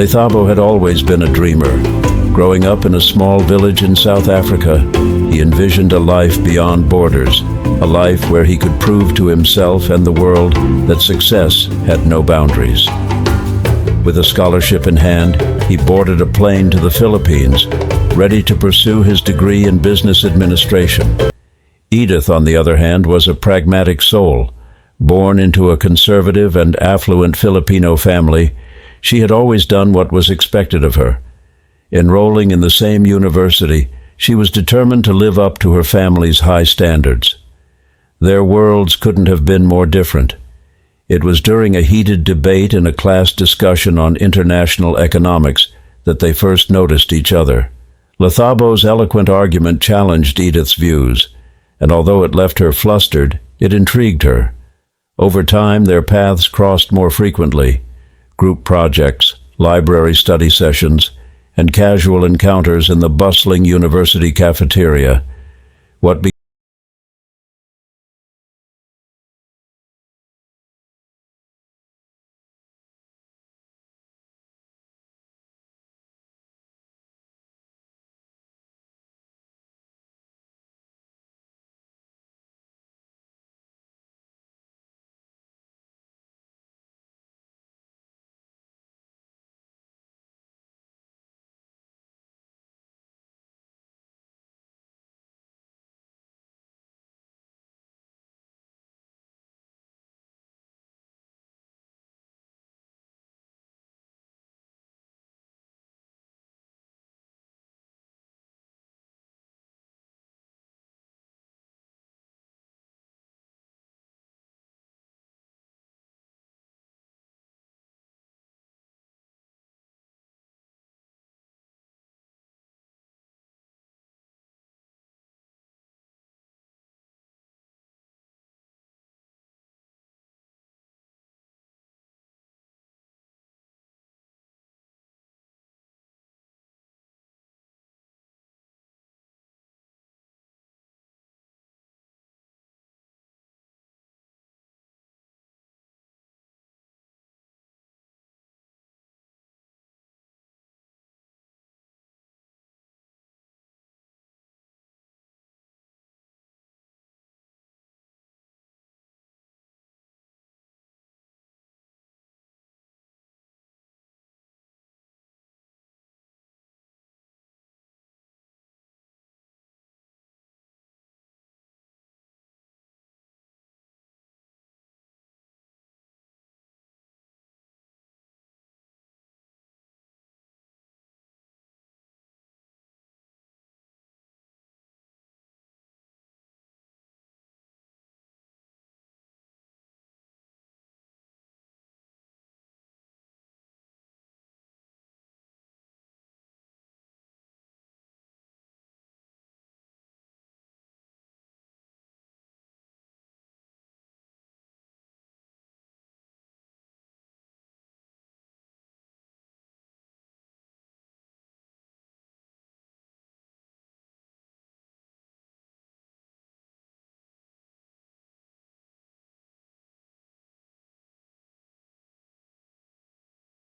Lethabo had always been a dreamer. Growing up in a small village in South Africa, he envisioned a life beyond borders, a life where he could prove to himself and the world that success had no boundaries. With a scholarship in hand, he boarded a plane to the Philippines, ready to pursue his degree in business administration. Edith, on the other hand, was a pragmatic soul. Born into a conservative and affluent Filipino family, she had always done what was expected of her. Enrolling in the same university, she was determined to live up to her family's high standards. Their worlds couldn't have been more different. It was during a heated debate in a class discussion on international economics that they first noticed each other. Lethabo's eloquent argument challenged Edith's views, and although it left her flustered, it intrigued her. Over time, their paths crossed more frequently. Group projects, library study sessions, and casual encounters in the bustling university cafeteria. What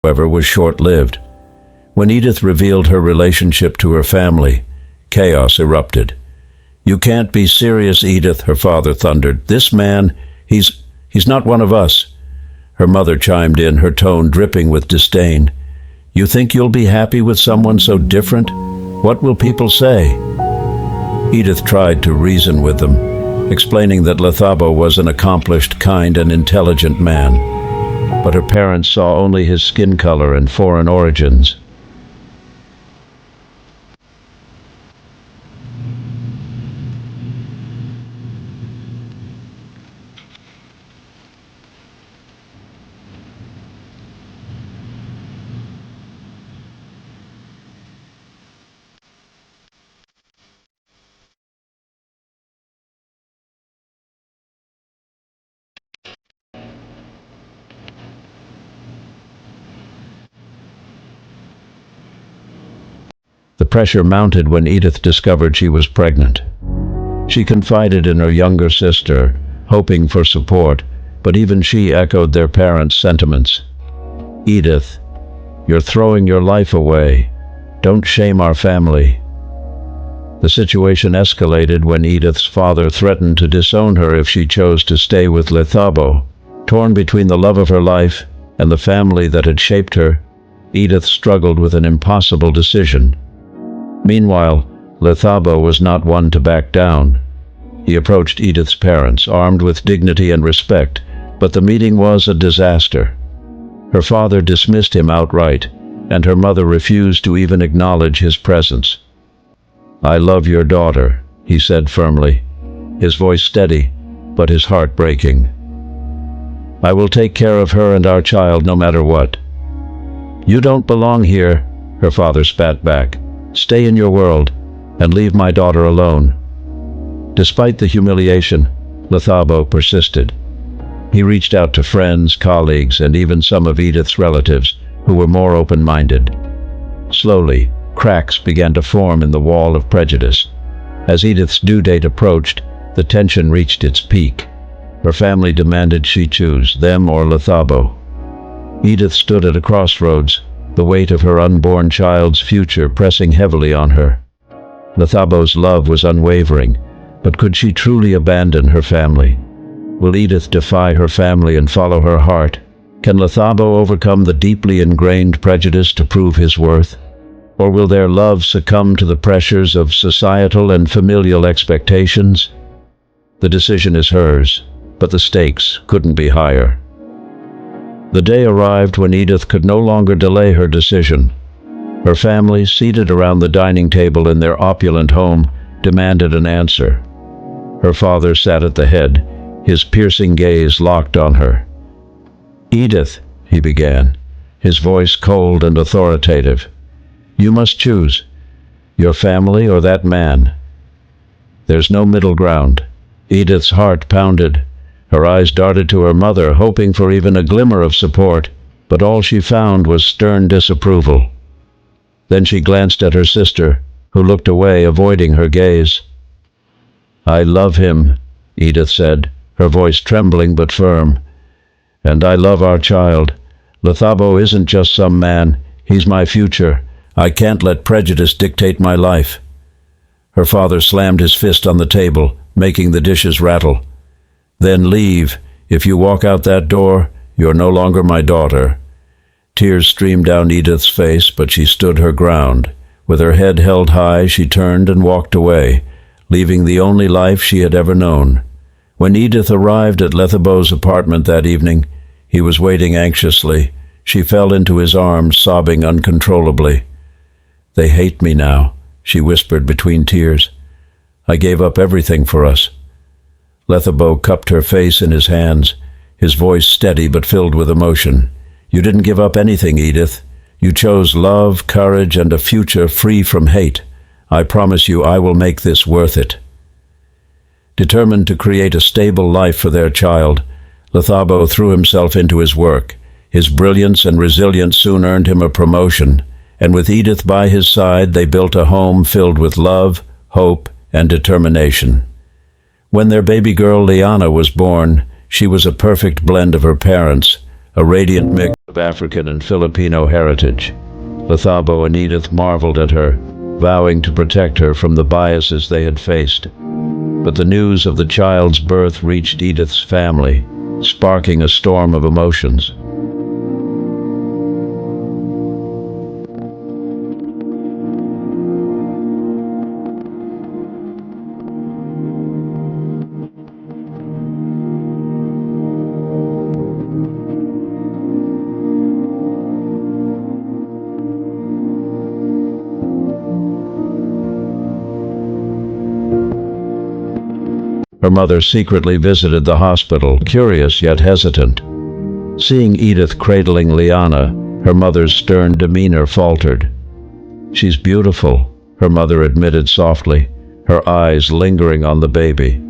however, was short-lived. When Edith revealed her relationship to her family, chaos erupted. "You can't be serious, Edith," her father thundered. "This man, he's not one of us." Her mother chimed in, her tone dripping with disdain. "You think you'll be happy with someone so different? What will people say?" Edith tried to reason with them, explaining that Lethabo was an accomplished, kind, and intelligent man. But her parents saw only his skin color and foreign origins. The pressure mounted when Edith discovered she was pregnant. She confided in her younger sister, hoping for support, but even she echoed their parents' sentiments. "Edith, You're throwing your life away. Don't shame our family." The situation escalated when Edith's father threatened to disown her if she chose to stay with Lethabo. Torn between the love of her life and the family that had shaped her, Edith struggled with an impossible decision. Meanwhile, Lethabo was not one to back down. He approached Edith's parents, armed with dignity and respect, but the meeting was a disaster. Her father dismissed him outright, and her mother refused to even acknowledge his presence. "I love your daughter," he said firmly, his voice steady, but his heart breaking. "I will take care of her and our child no matter what." "You don't belong here," her father spat back. "Stay in your world, and leave my daughter alone." Despite the humiliation, Lethabo persisted. He reached out to friends, colleagues, and even some of Edith's relatives, who were more open-minded. Slowly, cracks began to form in the wall of prejudice. As Edith's due date approached, the tension reached its peak. Her family demanded she choose them or Lethabo. Edith stood at a crossroads, the weight of her unborn child's future pressing heavily on her. Lethabo's love was unwavering, but could she truly abandon her family? Will Edith defy her family and follow her heart? Can Lethabo overcome the deeply ingrained prejudice to prove his worth? Or will their love succumb to the pressures of societal and familial expectations? The decision is hers, but the stakes couldn't be higher. The day arrived when Edith could no longer delay her decision. Her family, seated around the dining table in their opulent home, demanded an answer. Her father sat at the head, his piercing gaze locked on her. "Edith," he began, his voice cold and authoritative, "you must choose. Your family or that man. There's no middle ground." Edith's heart pounded. Her eyes darted to her mother, hoping for even a glimmer of support, but all she found was stern disapproval. Then she glanced at her sister, who looked away, avoiding her gaze. "I love him," Edith said, her voice trembling but firm. "And I love our child. Lethabo isn't just some man, he's my future. I can't let prejudice dictate my life." Her father slammed his fist on the table, making the dishes rattle. "Then leave. If you walk out that door, you're no longer my daughter." Tears streamed down Edith's face, but she stood her ground. With her head held high, she turned and walked away, leaving the only life she had ever known. When Edith arrived at Lethabo's apartment that evening, he was waiting anxiously. She fell into his arms, sobbing uncontrollably. "They hate me now," she whispered between tears. "I gave up everything for us." Lethabo cupped her face in his hands, his voice steady but filled with emotion. "You didn't give up anything, Edith. You chose love, courage, and a future free from hate. I promise you I will make this worth it." Determined to create a stable life for their child, Lethabo threw himself into his work. His brilliance and resilience soon earned him a promotion, and with Edith by his side, they built a home filled with love, hope, and determination. When their baby girl Liana was born, she was a perfect blend of her parents, a radiant mix of African and Filipino heritage. Lethabo and Edith marveled at her, vowing to protect her from the biases they had faced. But the news of the child's birth reached Edith's family, sparking a storm of emotions. Her mother secretly visited the hospital, curious yet hesitant. Seeing Edith cradling Liana, her mother's stern demeanor faltered. "She's beautiful," her mother admitted softly, her eyes lingering on the baby.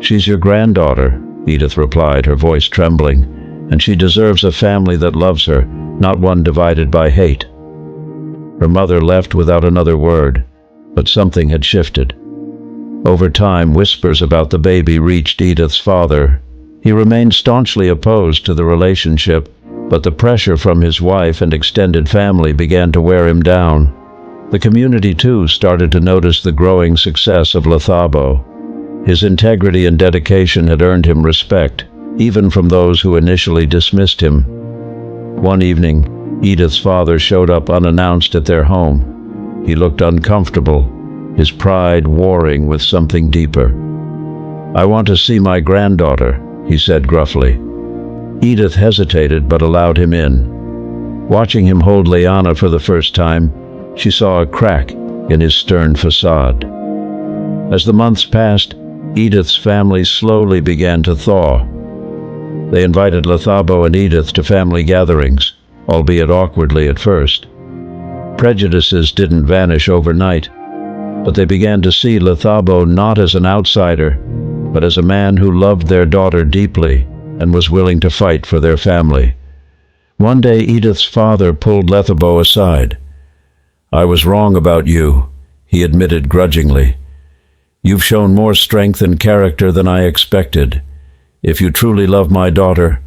"She's your granddaughter," Edith replied, her voice trembling, "and she deserves a family that loves her, not one divided by hate." Her mother left without another word, but something had shifted. Over time, whispers about the baby reached Edith's father. He remained staunchly opposed to the relationship, But the pressure from his wife and extended family began to wear him down. The community, too, started to notice the growing success of Lethabo. His integrity and dedication had earned him respect, even from those who initially dismissed him. One evening, Edith's father showed up unannounced at their home. He looked uncomfortable, his pride warring with something deeper. "I want to see my granddaughter," he said gruffly. Edith hesitated but allowed him in. Watching him hold Liana for the first time, she saw a crack in his stern facade. As the months passed, Edith's family slowly began to thaw. They invited Lethabo and Edith to family gatherings, albeit awkwardly at first. Prejudices didn't vanish overnight, but they began to see Lethabo not as an outsider, but as a man who loved their daughter deeply and was willing to fight for their family. One day Edith's father pulled Lethabo aside. "I was wrong about you," he admitted grudgingly. "You've shown more strength and character than I expected. If you truly love my daughter,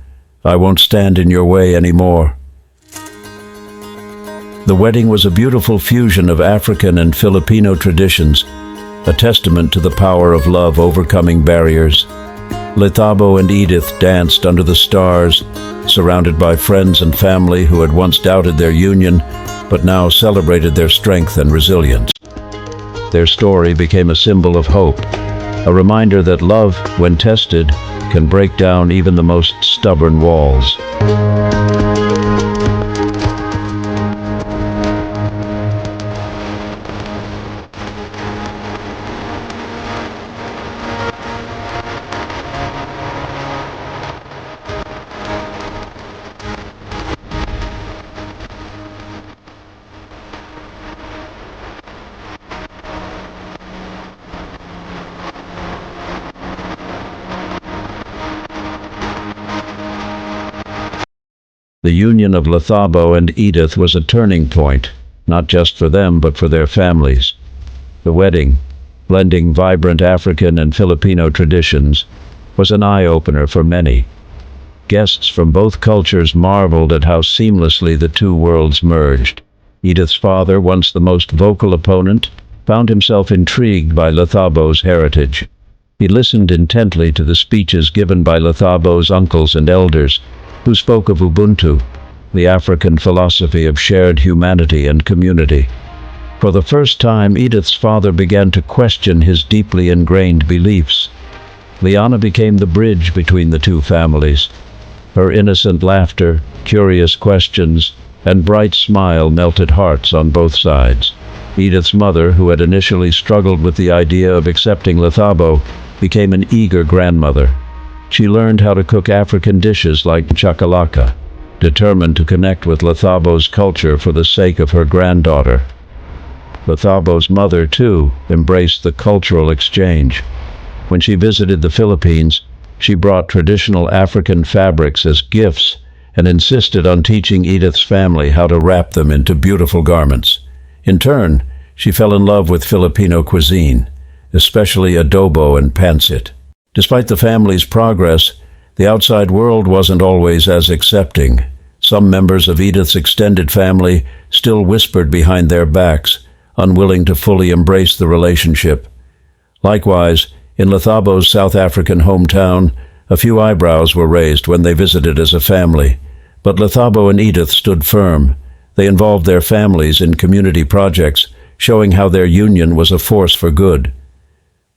I won't stand in your way anymore." The wedding was a beautiful fusion of African and Filipino traditions, a testament to the power of love overcoming barriers. Lethabo and Edith danced under the stars, surrounded by friends and family who had once doubted their union, but now celebrated their strength and resilience. Their story became a symbol of hope, a reminder that love, when tested, can break down even the most stubborn walls. The union of Lethabo and Edith was a turning point, not just for them but for their families. The wedding, blending vibrant African and Filipino traditions, was an eye-opener for many. Guests from both cultures marveled at how seamlessly the two worlds merged. Edith's father, once the most vocal opponent, found himself intrigued by Lethabo's heritage. He listened intently to the speeches given by Lethabo's uncles and elders, who spoke of Ubuntu, the African philosophy of shared humanity and community. For the first time, Edith's father began to question his deeply ingrained beliefs. Liana became the bridge between the two families. Her innocent laughter, curious questions, and bright smile melted hearts on both sides. Edith's mother, who had initially struggled with the idea of accepting Lethabo, became an eager grandmother. She learned how to cook African dishes like chakalaka, determined to connect with Lethabo's culture for the sake of her granddaughter. Lethabo's mother, too, embraced the cultural exchange. When she visited the Philippines, she brought traditional African fabrics as gifts and insisted on teaching Edith's family how to wrap them into beautiful garments. In turn, she fell in love with Filipino cuisine, especially adobo and pancit. Despite the family's progress, the outside world wasn't always as accepting. Some members of Edith's extended family still whispered behind their backs, unwilling to fully embrace the relationship. Likewise, in Lethabo's South African hometown, a few eyebrows were raised when they visited as a family. But Lethabo and Edith stood firm. They involved their families in community projects, showing how their union was a force for good.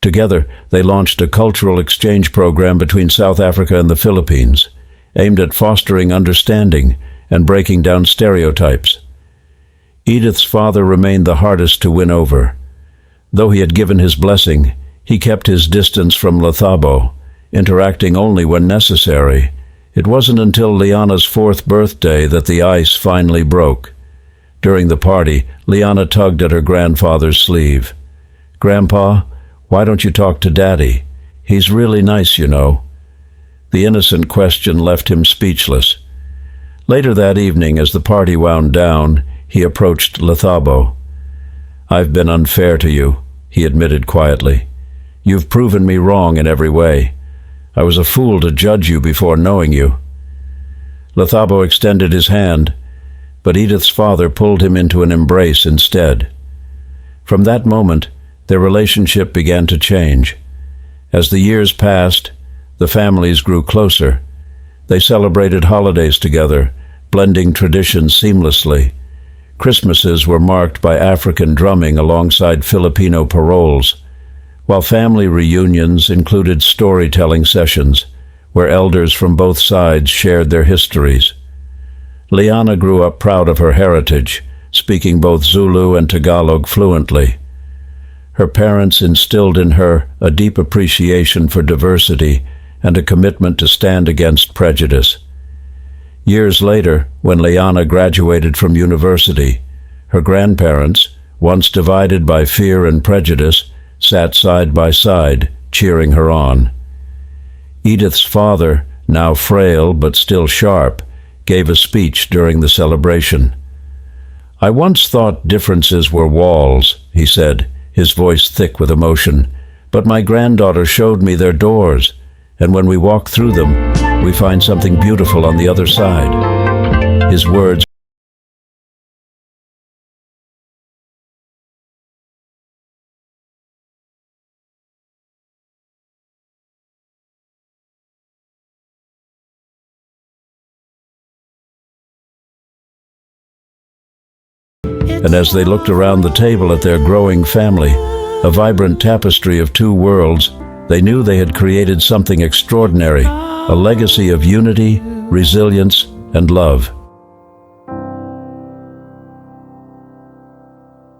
Together, they launched a cultural exchange program between South Africa and the Philippines, aimed at fostering understanding and breaking down stereotypes. Edith's father remained the hardest to win over. Though he had given his blessing, he kept his distance from Lethabo, interacting only when necessary. It wasn't until Liana's 4th birthday that the ice finally broke. During the party, Liana tugged at her grandfather's sleeve. "Grandpa, why don't you talk to Daddy? He's really nice, you know." The innocent question left him speechless. Later that evening, as the party wound down, he approached Lethabo. "I've been unfair to you," he admitted quietly. "You've proven me wrong in every way. I was a fool to judge you before knowing you." Lethabo extended his hand, but Edith's father pulled him into an embrace instead. From that moment, their relationship began to change. As the years passed, the families grew closer. They celebrated holidays together, blending traditions seamlessly. Christmases were marked by African drumming alongside Filipino paroles, while family reunions included storytelling sessions where elders from both sides shared their histories. Liana grew up proud of her heritage, speaking both Zulu and Tagalog fluently. Her parents instilled in her a deep appreciation for diversity and a commitment to stand against prejudice. Years later, when Liana graduated from university, her grandparents, once divided by fear and prejudice, sat side by side, cheering her on. Edith's father, now frail but still sharp, gave a speech during the celebration. "I once thought differences were walls," he said, his voice thick with emotion, "but my granddaughter showed me their doors, and when we walk through them, we find something beautiful on the other side." His words, and as they looked around the table at their growing family, a vibrant tapestry of two worlds, they knew they had created something extraordinary, a legacy of unity, resilience, and love.